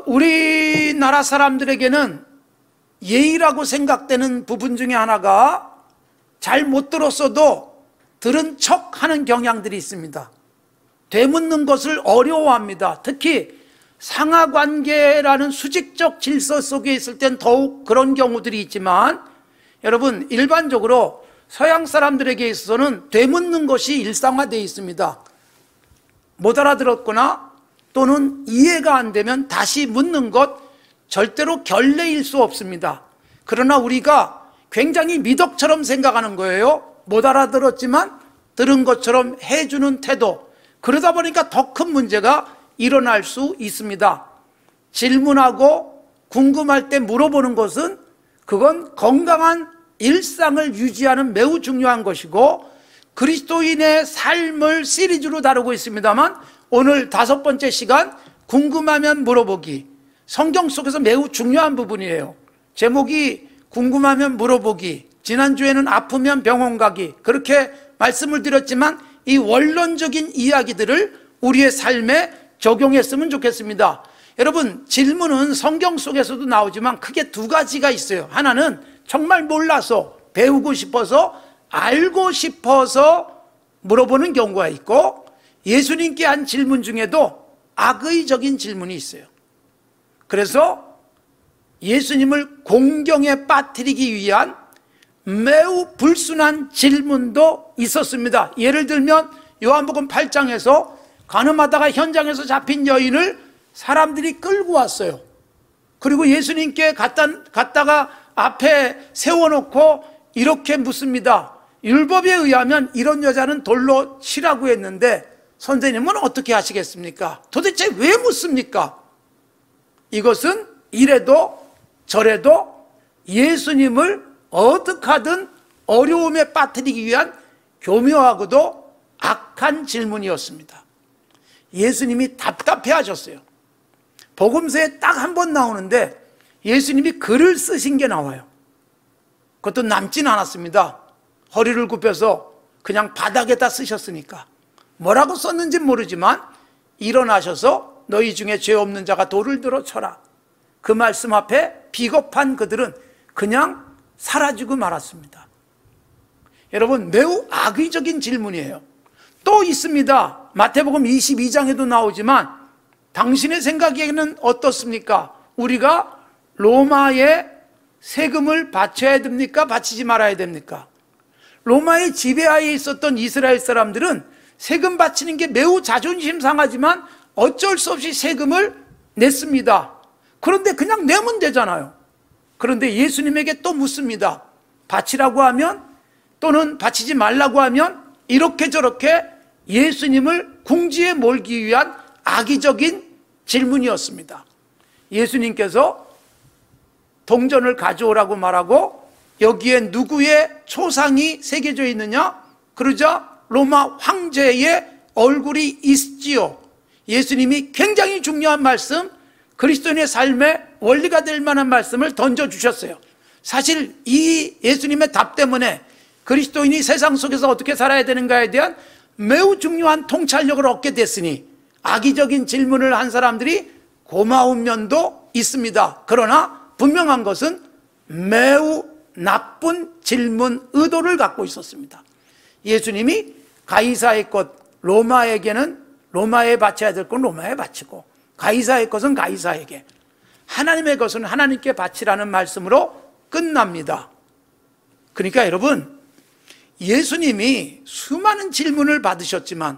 우리나라 사람들에게는 예의라고 생각되는 부분 중에 하나가 잘 못 들었어도 들은 척 하는 경향들이 있습니다. 되묻는 것을 어려워합니다. 특히 상하관계라는 수직적 질서 속에 있을 땐 더욱 그런 경우들이 있지만, 여러분, 일반적으로 서양 사람들에게 있어서는 되묻는 것이 일상화되어 있습니다. 못 알아들었거나 또는 이해가 안 되면 다시 묻는 것, 절대로 결례일 수 없습니다. 그러나 우리가 굉장히 미덕처럼 생각하는 거예요. 못 알아들었지만 들은 것처럼 해주는 태도. 그러다 보니까 더 큰 문제가 일어날 수 있습니다. 질문하고 궁금할 때 물어보는 것은, 그건 건강한 일상을 유지하는 매우 중요한 것이고, 그리스도인의 삶을 시리즈로 다루고 있습니다만, 오늘 5번째 시간, 궁금하면 물어보기. 성경 속에서 매우 중요한 부분이에요. 제목이 궁금하면 물어보기, 지난주에는 아프면 병원 가기, 그렇게 말씀을 드렸지만 이 원론적인 이야기들을 우리의 삶에 적용했으면 좋겠습니다. 여러분, 질문은 성경 속에서도 나오지만 크게 2가지가 있어요. 하나는 정말 몰라서, 배우고 싶어서, 알고 싶어서 물어보는 경우가 있고, 예수님께 한 질문 중에도 악의적인 질문이 있어요. 그래서 예수님을 공경에 빠뜨리기 위한 매우 불순한 질문도 있었습니다. 예를 들면 요한복음 8장에서 간음하다가 현장에서 잡힌 여인을 사람들이 끌고 왔어요. 그리고 예수님께 갖다가 앞에 세워놓고 이렇게 묻습니다. 율법에 의하면 이런 여자는 돌로 치라고 했는데 선생님은 어떻게 하시겠습니까? 도대체 왜 묻습니까? 이것은 이래도 저래도 예수님을 어떻게 하든 어려움에 빠뜨리기 위한 교묘하고도 악한 질문이었습니다. 예수님이 답답해 하셨어요. 복음서에 딱 한 번 나오는데 예수님이 글을 쓰신 게 나와요. 그것도 남진 않았습니다. 허리를 굽혀서 그냥 바닥에다 쓰셨으니까. 뭐라고 썼는지 모르지만 일어나셔서 너희 중에 죄 없는 자가 돌을 들어 쳐라. 그 말씀 앞에 비겁한 그들은 그냥 사라지고 말았습니다. 여러분, 매우 악의적인 질문이에요. 또 있습니다. 마태복음 22장에도 나오지만 당신의 생각에는 어떻습니까? 우리가 로마에 세금을 바쳐야 됩니까? 바치지 말아야 됩니까? 로마의 지배하에 있었던 이스라엘 사람들은 세금 바치는 게 매우 자존심 상하지만 어쩔 수 없이 세금을 냈습니다. 그런데 그냥 내면 되잖아요. 그런데 예수님에게 또 묻습니다. 바치라고 하면 또는 바치지 말라고 하면 이렇게 저렇게 예수님을 궁지에 몰기 위한 악의적인 질문이었습니다. 예수님께서 동전을 가져오라고 말하고 여기에 누구의 초상이 새겨져 있느냐? 그러자 로마 황제의 얼굴이 있지요. 예수님이 굉장히 중요한 말씀, 그리스도인의 삶의 원리가 될 만한 말씀을 던져주셨어요. 사실 이 예수님의 답 때문에 그리스도인이 세상 속에서 어떻게 살아야 되는가에 대한 매우 중요한 통찰력을 얻게 됐으니 악의적인 질문을 한 사람들이 고마운 면도 있습니다. 그러나 분명한 것은 매우 나쁜 질문 의도를 갖고 있었습니다. 예수님이 가이사의 것, 로마에게는 로마에 바쳐야 될 건 로마에 바치고 가이사의 것은 가이사에게, 하나님의 것은 하나님께 바치라는 말씀으로 끝납니다. 그러니까 여러분, 예수님이 수많은 질문을 받으셨지만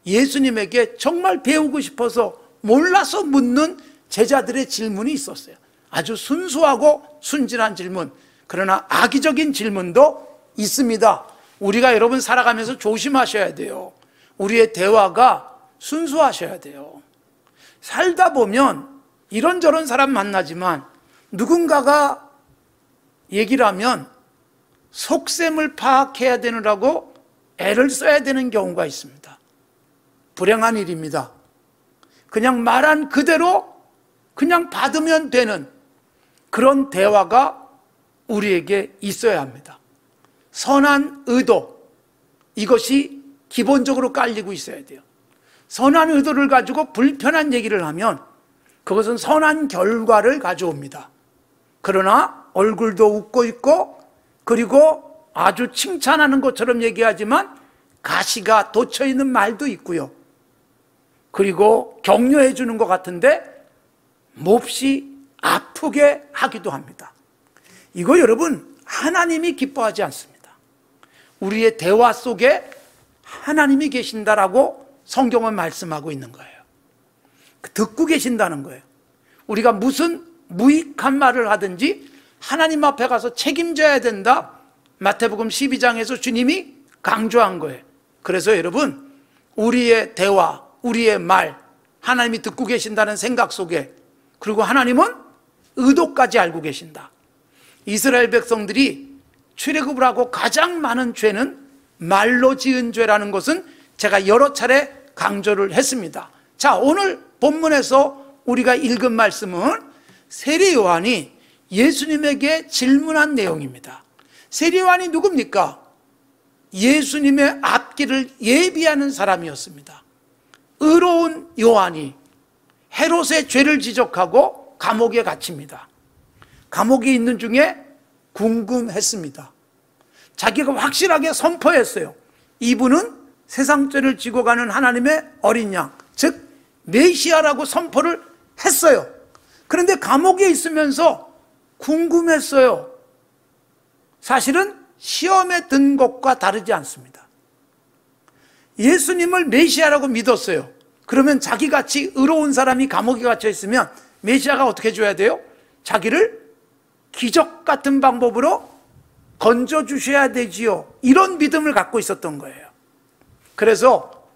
예수님에게 정말 배우고 싶어서 몰라서 묻는 제자들의 질문이 있었어요. 아주 순수하고 순진한 질문, 그러나 악의적인 질문도 있습니다. 우리가 여러분 살아가면서 조심하셔야 돼요. 우리의 대화가 순수하셔야 돼요. 살다 보면 이런저런 사람 만나지만 누군가가 얘기를 하면 속셈을 파악해야 되느라고 애를 써야 되는 경우가 있습니다. 불행한 일입니다. 그냥 말한 그대로 그냥 받으면 되는 그런 대화가 우리에게 있어야 합니다. 선한 의도, 이것이 기본적으로 깔리고 있어야 돼요. 선한 의도를 가지고 불편한 얘기를 하면 그것은 선한 결과를 가져옵니다. 그러나 얼굴도 웃고 있고, 그리고 아주 칭찬하는 것처럼 얘기하지만 가시가 돋쳐 있는 말도 있고요. 그리고 격려해 주는 것 같은데 몹시 아프게 하기도 합니다. 이거 여러분, 하나님이 기뻐하지 않습니다. 우리의 대화 속에 하나님이 계신다라고 성경은 말씀하고 있는 거예요. 듣고 계신다는 거예요. 우리가 무슨 무익한 말을 하든지 하나님 앞에 가서 책임져야 된다. 마태복음 12장에서 주님이 강조한 거예요. 그래서 여러분, 우리의 대화, 우리의 말, 하나님이 듣고 계신다는 생각 속에, 그리고 하나님은 의도까지 알고 계신다. 이스라엘 백성들이 출애굽을 하고 가장 많은 죄는 말로 지은 죄라는 것은 제가 여러 차례 강조를 했습니다. 자, 오늘 본문에서 우리가 읽은 말씀은 세례 요한이 예수님에게 질문한 내용입니다. 세례 요한이 누굽니까? 예수님의 앞길을 예비하는 사람이었습니다. 의로운 요한이 헤롯의 죄를 지적하고 감옥에 갇힙니다. 감옥에 있는 중에 궁금했습니다. 자기가 확실하게 선포했어요. 이분은 세상 죄를 지고 가는 하나님의 어린 양, 즉 메시아라고 선포를 했어요. 그런데 감옥에 있으면서 궁금했어요. 사실은 시험에 든 것과 다르지 않습니다. 예수님을 메시아라고 믿었어요. 그러면 자기같이 의로운 사람이 감옥에 갇혀 있으면 메시아가 어떻게 해줘야 돼요? 자기를 기적 같은 방법으로 건져주셔야 되지요. 이런 믿음을 갖고 있었던 거예요. 그래서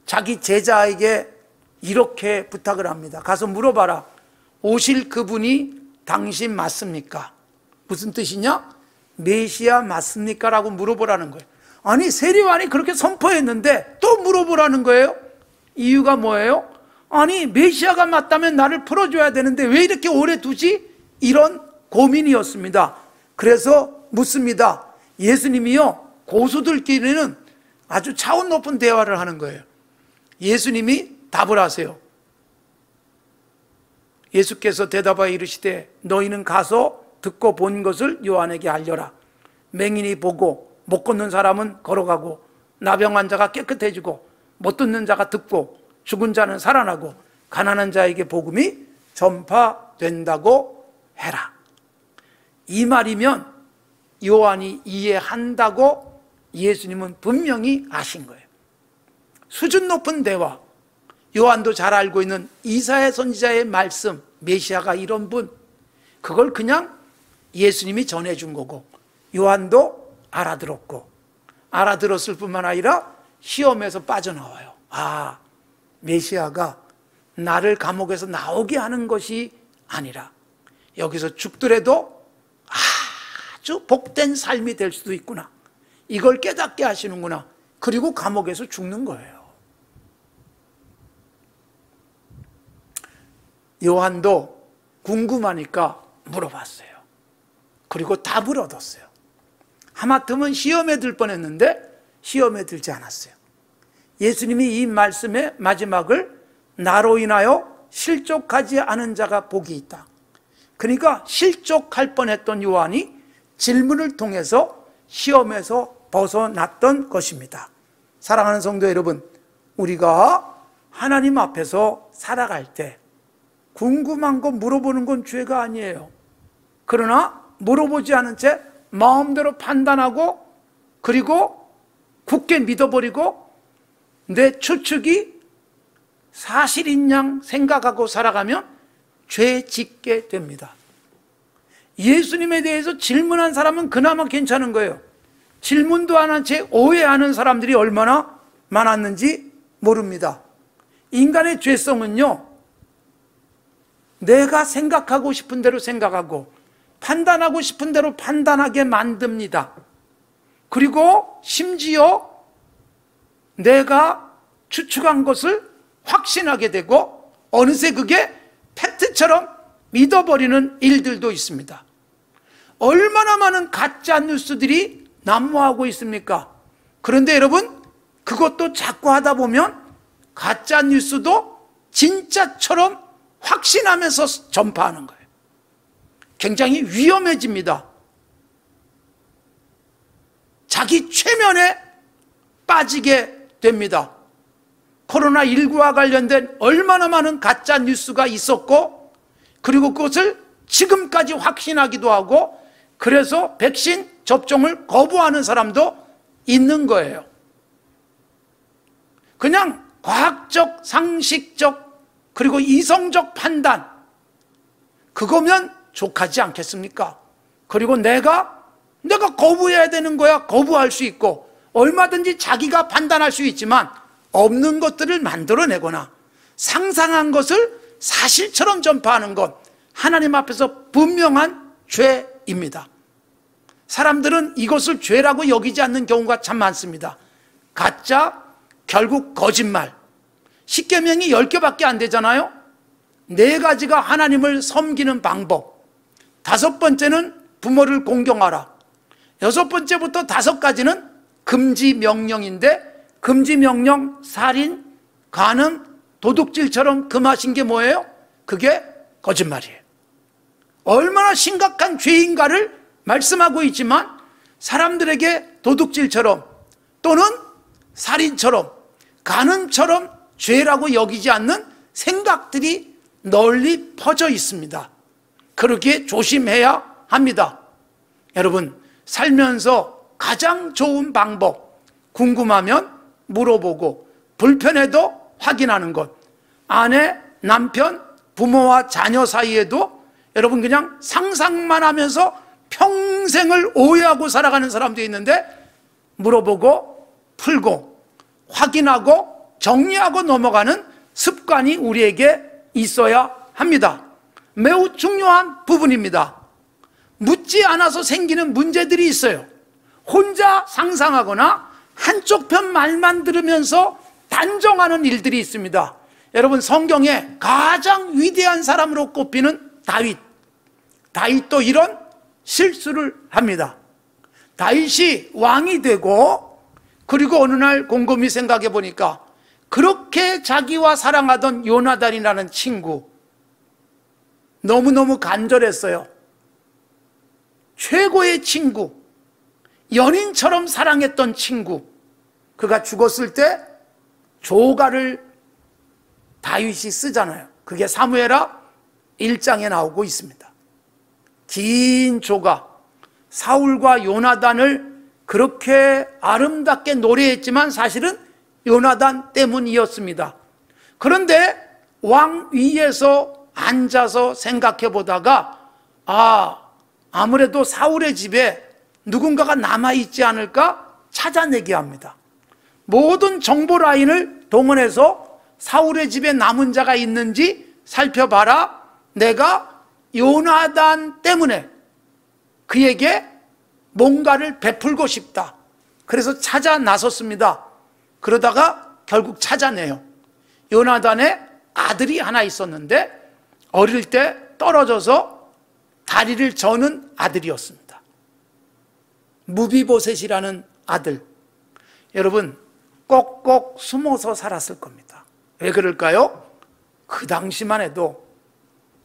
자기 제자에게 이렇게 부탁을 합니다. 가서 물어봐라. 오실 그분이 당신 맞습니까? 무슨 뜻이냐? 메시아 맞습니까? 라고 물어보라는 거예요. 아니, 세례 요한이 그렇게 선포했는데 또 물어보라는 거예요. 이유가 뭐예요? 아니, 메시아가 맞다면 나를 풀어줘야 되는데 왜 이렇게 오래 두지? 이런 고민이었습니다. 그래서 묻습니다. 예수님이요, 고수들끼리는 아주 차원 높은 대화를 하는 거예요. 예수님이 답을 하세요. 예수께서 대답하여 이르시되 너희는 가서 듣고 본 것을 요한에게 알려라. 맹인이 보고 못 걷는 사람은 걸어가고 나병 환자가 깨끗해지고 못 듣는 자가 듣고 죽은 자는 살아나고 가난한 자에게 복음이 전파된다고 해라. 이 말이면 요한이 이해한다고 예수님은 분명히 아신 거예요. 수준 높은 대화, 요한도 잘 알고 있는 이사야 선지자의 말씀, 메시아가 이런 분, 그걸 그냥 예수님이 전해준 거고 요한도 알아들었고, 알아들었을 뿐만 아니라 시험에서 빠져나와요. 아, 메시아가 나를 감옥에서 나오게 하는 것이 아니라 여기서 죽더라도 아주 복된 삶이 될 수도 있구나, 이걸 깨닫게 하시는구나. 그리고 감옥에서 죽는 거예요. 요한도 궁금하니까 물어봤어요. 그리고 답을 얻었어요. 하마터면 시험에 들 뻔했는데 시험에 들지 않았어요. 예수님이 이 말씀의 마지막을 나로 인하여 실족하지 않은 자가 복이 있다. 그러니까 실족할 뻔했던 요한이 질문을 통해서 시험에서 벗어났던 것입니다. 사랑하는 성도 여러분, 우리가 하나님 앞에서 살아갈 때 궁금한 거 물어보는 건 죄가 아니에요. 그러나 물어보지 않은 채 마음대로 판단하고 그리고 굳게 믿어버리고 내 추측이 사실인 양 생각하고 살아가면 죄 짓게 됩니다. 예수님에 대해서 질문한 사람은 그나마 괜찮은 거예요. 질문도 안 한 채 오해하는 사람들이 얼마나 많았는지 모릅니다. 인간의 죄성은요, 내가 생각하고 싶은 대로 생각하고 판단하고 싶은 대로 판단하게 만듭니다. 그리고 심지어 내가 추측한 것을 확신하게 되고 어느새 그게 팩트처럼 믿어버리는 일들도 있습니다. 얼마나 많은 가짜 뉴스들이 난무하고 있습니까? 그런데 여러분, 그것도 자꾸 하다 보면 가짜 뉴스도 진짜처럼 확신하면서 전파하는 거예요. 굉장히 위험해집니다. 자기 최면에 빠지게 됩니다. 코로나19와 관련된 얼마나 많은 가짜 뉴스가 있었고, 그리고 그것을 지금까지 확신하기도 하고, 그래서 백신 접종을 거부하는 사람도 있는 거예요. 그냥 과학적, 상식적, 그리고 이성적 판단, 그거면 족하지 않겠습니까? 그리고 내가 거부해야 되는 거야. 거부할 수 있고, 얼마든지 자기가 판단할 수 있지만 없는 것들을 만들어내거나 상상한 것을 사실처럼 전파하는 것, 하나님 앞에서 분명한 죄입니다. 사람들은 이것을 죄라고 여기지 않는 경우가 참 많습니다. 가짜, 결국 거짓말. 십계명이 10개밖에 안 되잖아요. 4가지가 하나님을 섬기는 방법. 5번째는 부모를 공경하라. 6번째부터 5가지는 금지 명령인데, 금지 명령, 살인, 간음, 도둑질처럼 금하신 게 뭐예요? 그게 거짓말이에요. 얼마나 심각한 죄인가를 말씀하고 있지만 사람들에게 도둑질처럼 또는 살인처럼 간음처럼 죄라고 여기지 않는 생각들이 널리 퍼져 있습니다. 그렇게 조심해야 합니다. 여러분, 살면서 가장 좋은 방법, 궁금하면 물어보고 불편해도 확인하는 것. 아내, 남편, 부모와 자녀 사이에도 여러분 그냥 상상만 하면서 평생을 오해하고 살아가는 사람도 있는데, 물어보고 풀고 확인하고 정리하고 넘어가는 습관이 우리에게 있어야 합니다. 매우 중요한 부분입니다. 묻지 않아서 생기는 문제들이 있어요. 혼자 상상하거나 한쪽 편 말만 들으면서 단정하는 일들이 있습니다. 여러분, 성경에 가장 위대한 사람으로 꼽히는 다윗도 이런 실수를 합니다. 다윗이 왕이 되고, 그리고 어느 날 곰곰이 생각해 보니까 그렇게 자기와 사랑하던 요나단이라는 친구, 너무너무 간절했어요. 최고의 친구, 연인처럼 사랑했던 친구, 그가 죽었을 때 조가를 다윗이 쓰잖아요. 그게 사무엘하 1장에 나오고 있습니다. 긴 조가, 사울과 요나단을 그렇게 아름답게 노래했지만 사실은 요나단 때문이었습니다. 그런데 왕 위에서 앉아서 생각해 보다가 아무래도 사울의 집에 누군가가 남아있지 않을까 찾아내게 합니다. 모든 정보 라인을 동원해서 사울의 집에 남은 자가 있는지 살펴봐라. 내가 요나단 때문에 그에게 뭔가를 베풀고 싶다. 그래서 찾아 나섰습니다. 그러다가 결국 찾아내요. 요나단의 아들이 하나 있었는데 어릴 때 떨어져서 다리를 저는 아들이었습니다. 무비보셋이라는 아들. 여러분, 꼭꼭 숨어서 살았을 겁니다. 왜 그럴까요? 그 당시만 해도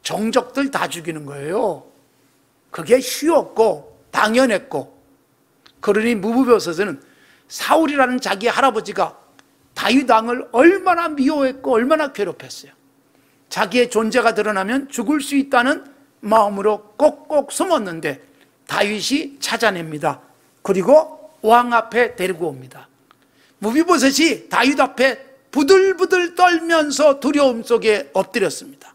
정적들 다 죽이는 거예요. 그게 쉬웠고 당연했고, 그러니 무비보셋은 사울이라는 자기 할아버지가 다윗 왕을 얼마나 미워했고 얼마나 괴롭혔어요. 자기의 존재가 드러나면 죽을 수 있다는 마음으로 꼭꼭 숨었는데 다윗이 찾아냅니다. 그리고 왕 앞에 데리고 옵니다. 무비보셋이 다윗 앞에 부들부들 떨면서 두려움 속에 엎드렸습니다.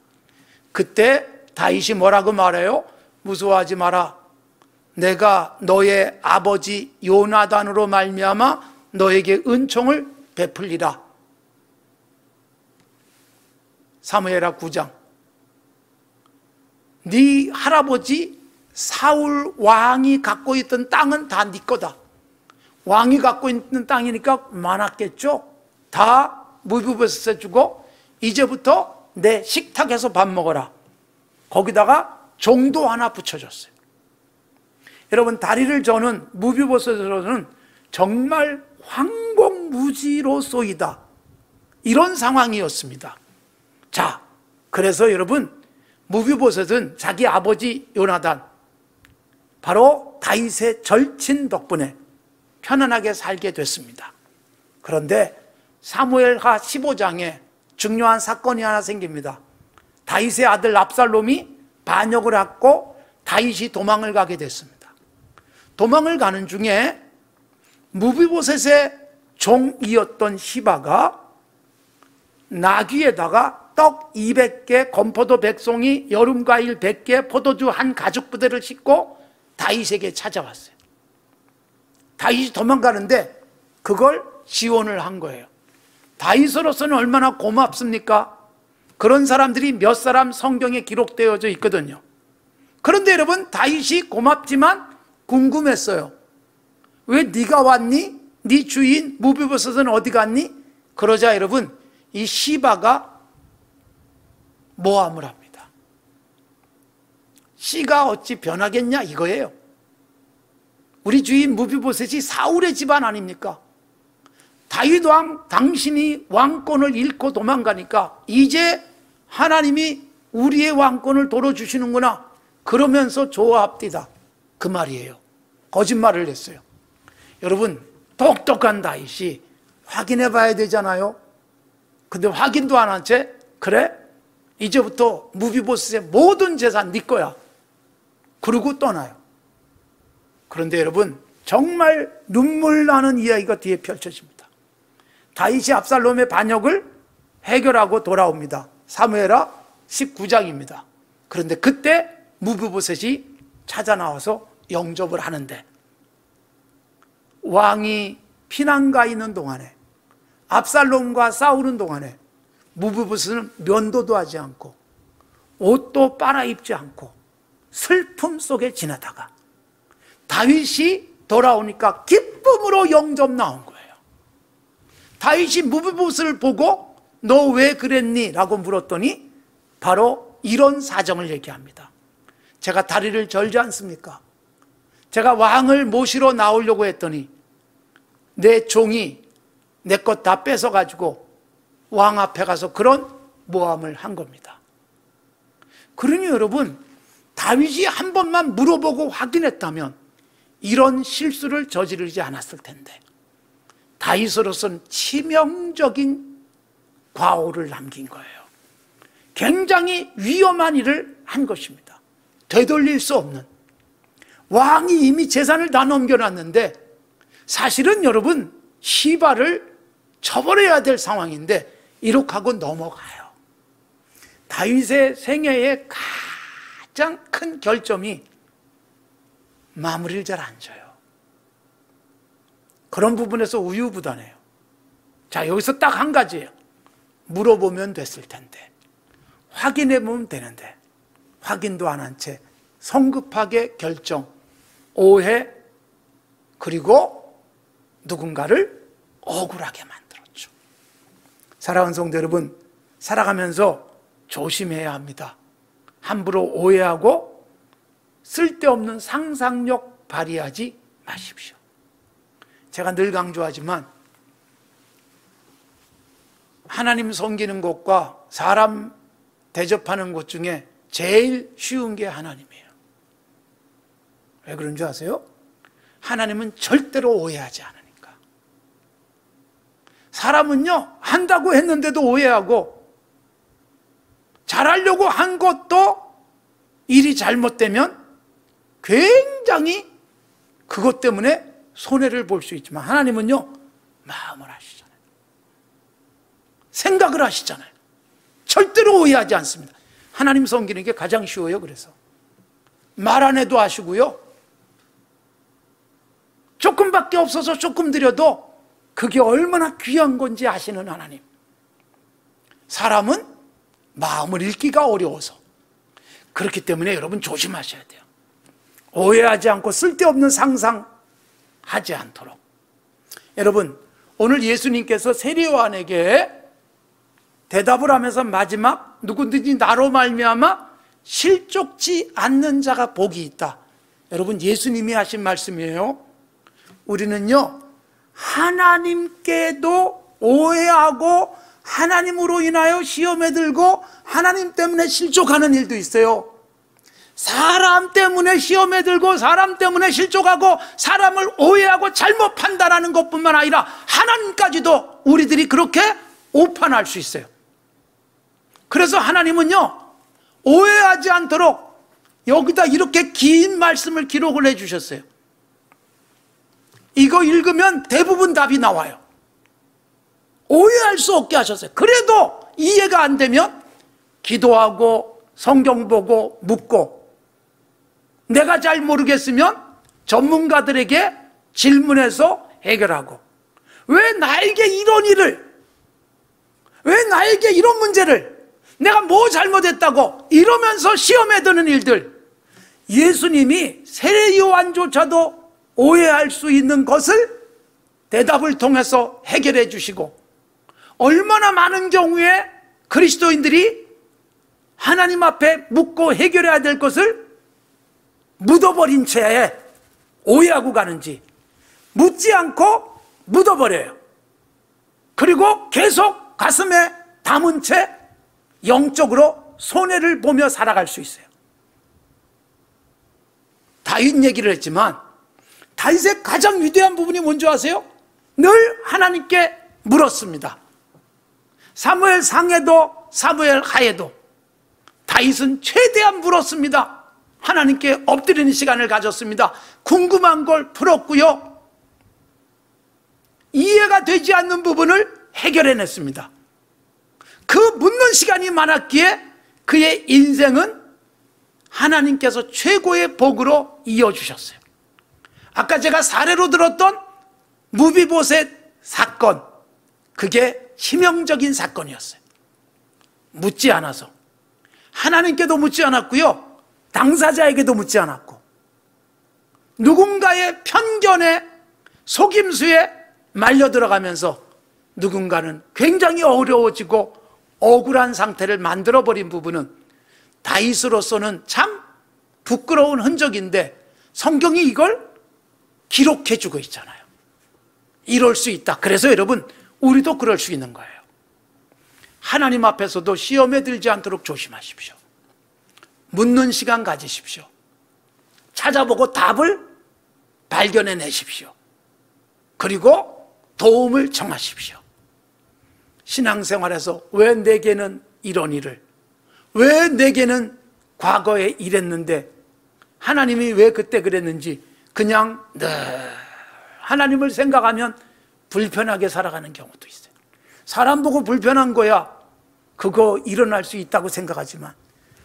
그때 다윗이 뭐라고 말해요? 무서워하지 마라. 내가 너의 아버지 요나단으로 말미암아 너에게 은총을 베풀리라. 사무엘하 9장. 네 할아버지 사울 왕이 갖고 있던 땅은 다 네 거다. 왕이 갖고 있는 땅이니까 많았겠죠. 다 무비보셋에 주고 이제부터 내 식탁에서 밥 먹어라. 거기다가 종도 하나 붙여줬어요. 여러분, 다리를 저는 무비보셋으로는 정말 황공무지로 쏘이다, 이런 상황이었습니다. 자, 그래서 여러분, 무비보셋은 자기 아버지 요나단, 바로 다윗의 절친 덕분에 편안하게 살게 됐습니다. 그런데 사무엘하 15장에 중요한 사건이 하나 생깁니다. 다윗의 아들 압살롬이 반역을 하고 다윗이 도망을 가게 됐습니다. 도망을 가는 중에 무비보셋의 종이었던 시바가 나귀에다가 떡 200개, 건포도 100송이, 여름과일 100개, 포도주 한 가죽 부대를 싣고 다윗에게 찾아왔어요. 다윗이 도망가는데 그걸 지원을 한 거예요. 다윗으로서는 얼마나 고맙습니까? 그런 사람들이 몇 사람 성경에 기록되어져 있거든요. 그런데 여러분, 다윗이 고맙지만 궁금했어요. 왜 네가 왔니? 네 주인 무비보셋은 어디 갔니? 그러자 여러분, 이 시바가 모함을 합니다. 씨가 어찌 변하겠냐 이거예요. 우리 주인 무비보셋이 사울의 집안 아닙니까? 다윗 왕, 당신이 왕권을 잃고 도망가니까 이제 하나님이 우리의 왕권을 돌려주시는구나, 그러면서 좋아합디다, 그 말이에요. 거짓말을 했어요. 여러분, 똑똑한 다윗이 확인해 봐야 되잖아요. 근데 확인도 안 한 채, 그래? 이제부터 무비보셋의 모든 재산 네 거야, 그러고 떠나요. 그런데 여러분, 정말 눈물 나는 이야기가 뒤에 펼쳐집니다. 다윗이 압살롬의 반역을 해결하고 돌아옵니다. 사무엘하 19장입니다. 그런데 그때 무비보셋이 찾아 나와서 영접을 하는데, 왕이 피난가 있는 동안에, 압살롬과 싸우는 동안에 무비보셋은 면도도 하지 않고 옷도 빨아입지 않고 슬픔 속에 지나다가 다윗이 돌아오니까 기쁨으로 영접 나온 거예요. 다윗이 무비보셋을 보고 너 왜 그랬니? 라고 물었더니 바로 이런 사정을 얘기합니다. 제가 다리를 절지 않습니까? 제가 왕을 모시러 나오려고 했더니 내 종이 내 것 다 뺏어가지고 왕 앞에 가서 그런 모함을 한 겁니다. 그러니 여러분, 다윗이 한 번만 물어보고 확인했다면 이런 실수를 저지르지 않았을 텐데, 다윗으로서는 치명적인 과오를 남긴 거예요. 굉장히 위험한 일을 한 것입니다. 되돌릴 수 없는. 왕이 이미 재산을 다 넘겨놨는데 사실은 여러분, 시바를 처벌해야 될 상황인데 이렇게 하고 넘어가요. 다윗의 생애의 가장 큰 결점이 마무리를 잘 안 져요. 그런 부분에서 우유부단해요. 자, 여기서 딱 한 가지예요. 물어보면 됐을 텐데, 확인해보면 되는데 확인도 안 한 채 성급하게 결정, 오해, 그리고 누군가를 억울하게 만들었죠. 사랑하는 성도 여러분, 살아가면서 조심해야 합니다. 함부로 오해하고 쓸데없는 상상력 발휘하지 마십시오. 제가 늘 강조하지만 하나님 섬기는 것과 사람 대접하는 것 중에 제일 쉬운 게 하나님이에요. 왜 그런 줄 아세요? 하나님은 절대로 오해하지 않으니까. 사람은요, 한다고 했는데도 오해하고, 잘하려고 한 것도 일이 잘못되면 굉장히 그것 때문에 손해를 볼 수 있지만, 하나님은요, 마음을 하시잖아요. 생각을 하시잖아요. 절대로 오해하지 않습니다. 하나님 섬기는 게 가장 쉬워요. 그래서 말 안 해도 아시고요, 조금밖에 없어서 조금 드려도 그게 얼마나 귀한 건지 아시는 하나님. 사람은 마음을 읽기가 어려워서. 그렇기 때문에 여러분 조심하셔야 돼요. 오해하지 않고 쓸데없는 상상하지 않도록. 여러분, 오늘 예수님께서 세례요한에게 대답을 하면서 마지막, 누구든지 나로 말미암아 실족지 않는 자가 복이 있다. 여러분, 예수님이 하신 말씀이에요. 우리는요, 하나님께도 오해하고 하나님으로 인하여 시험에 들고 하나님 때문에 실족하는 일도 있어요. 사람 때문에 시험에 들고 사람 때문에 실족하고 사람을 오해하고 잘못 판단하는 것뿐만 아니라 하나님까지도 우리들이 그렇게 오판할 수 있어요. 그래서 하나님은요, 오해하지 않도록 여기다 이렇게 긴 말씀을 기록을 해주셨어요. 이거 읽으면 대부분 답이 나와요. 오해할 수 없게 하셨어요. 그래도 이해가 안 되면 기도하고 성경 보고 묻고, 내가 잘 모르겠으면 전문가들에게 질문해서 해결하고, 왜 나에게 이런 일을, 왜 나에게 이런 문제를, 내가 뭐 잘못했다고 이러면서 시험에 드는 일들, 예수님이 세례요한조차도 오해할 수 있는 것을 대답을 통해서 해결해 주시고, 얼마나 많은 경우에 그리스도인들이 하나님 앞에 묻고 해결해야 될 것을 묻어버린 채 오해하고 가는지, 묻지 않고 묻어버려요. 그리고 계속 가슴에 담은 채 영적으로 손해를 보며 살아갈 수 있어요. 다윗 얘기를 했지만 다윗의 가장 위대한 부분이 뭔지 아세요? 늘 하나님께 물었습니다. 사무엘 상에도 사무엘 하에도 다윗은 최대한 물었습니다. 하나님께 엎드리는 시간을 가졌습니다. 궁금한 걸 풀었고요, 이해가 되지 않는 부분을 해결해냈습니다. 그 묻는 시간이 많았기에 그의 인생은 하나님께서 최고의 복으로 이어주셨어요. 아까 제가 사례로 들었던 무비보셋 사건, 그게 치명적인 사건이었어요. 묻지 않아서, 하나님께도 묻지 않았고요, 당사자에게도 묻지 않았고, 누군가의 편견에 속임수에 말려 들어가면서 누군가는 굉장히 어려워지고 억울한 상태를 만들어버린 부분은 다윗으로서는 참 부끄러운 흔적인데 성경이 이걸 기록해주고 있잖아요. 이럴 수 있다. 그래서 여러분, 우리도 그럴 수 있는 거예요. 하나님 앞에서도 시험에 들지 않도록 조심하십시오. 묻는 시간 가지십시오. 찾아보고 답을 발견해내십시오. 그리고 도움을 청하십시오. 신앙생활에서 왜 내게는 이런 일을, 왜 내게는 과거에 이랬는데 하나님이 왜 그때 그랬는지 그냥 늘 하나님을 생각하면 불편하게 살아가는 경우도 있어요. 사람 보고 불편한 거야 그거 일어날 수 있다고 생각하지만,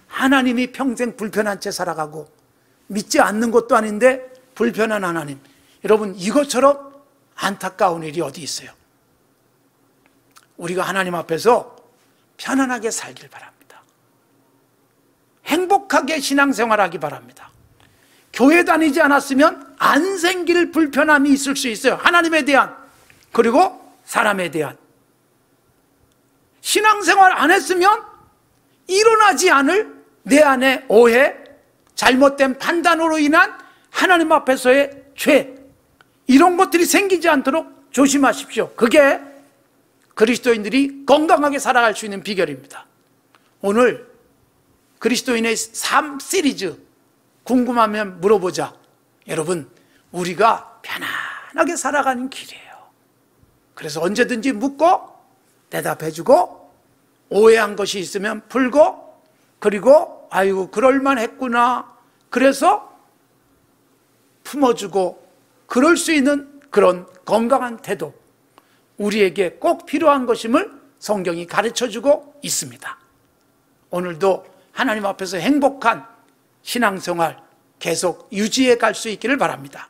하나님이 평생 불편한 채 살아가고 믿지 않는 것도 아닌데 불편한 하나님, 여러분 이것처럼 안타까운 일이 어디 있어요? 우리가 하나님 앞에서 편안하게 살길 바랍니다. 행복하게 신앙생활하기 바랍니다. 교회 다니지 않았으면 안 생길 불편함이 있을 수 있어요. 하나님에 대한, 그리고 사람에 대한. 신앙생활 안 했으면 일어나지 않을 내 안의 오해, 잘못된 판단으로 인한 하나님 앞에서의 죄, 이런 것들이 생기지 않도록 조심하십시오. 그게 그리스도인들이 건강하게 살아갈 수 있는 비결입니다. 오늘 그리스도인의 삶 시리즈 궁금하면 물어보자. 여러분, 우리가 편안하게 살아가는 길이에요. 그래서 언제든지 묻고 대답해주고, 오해한 것이 있으면 풀고, 그리고 아이고 그럴만 했구나, 그래서 품어주고, 그럴 수 있는 그런 건강한 태도, 우리에게 꼭 필요한 것임을 성경이 가르쳐주고 있습니다. 오늘도 하나님 앞에서 행복한 신앙생활 계속 유지해 갈 수 있기를 바랍니다.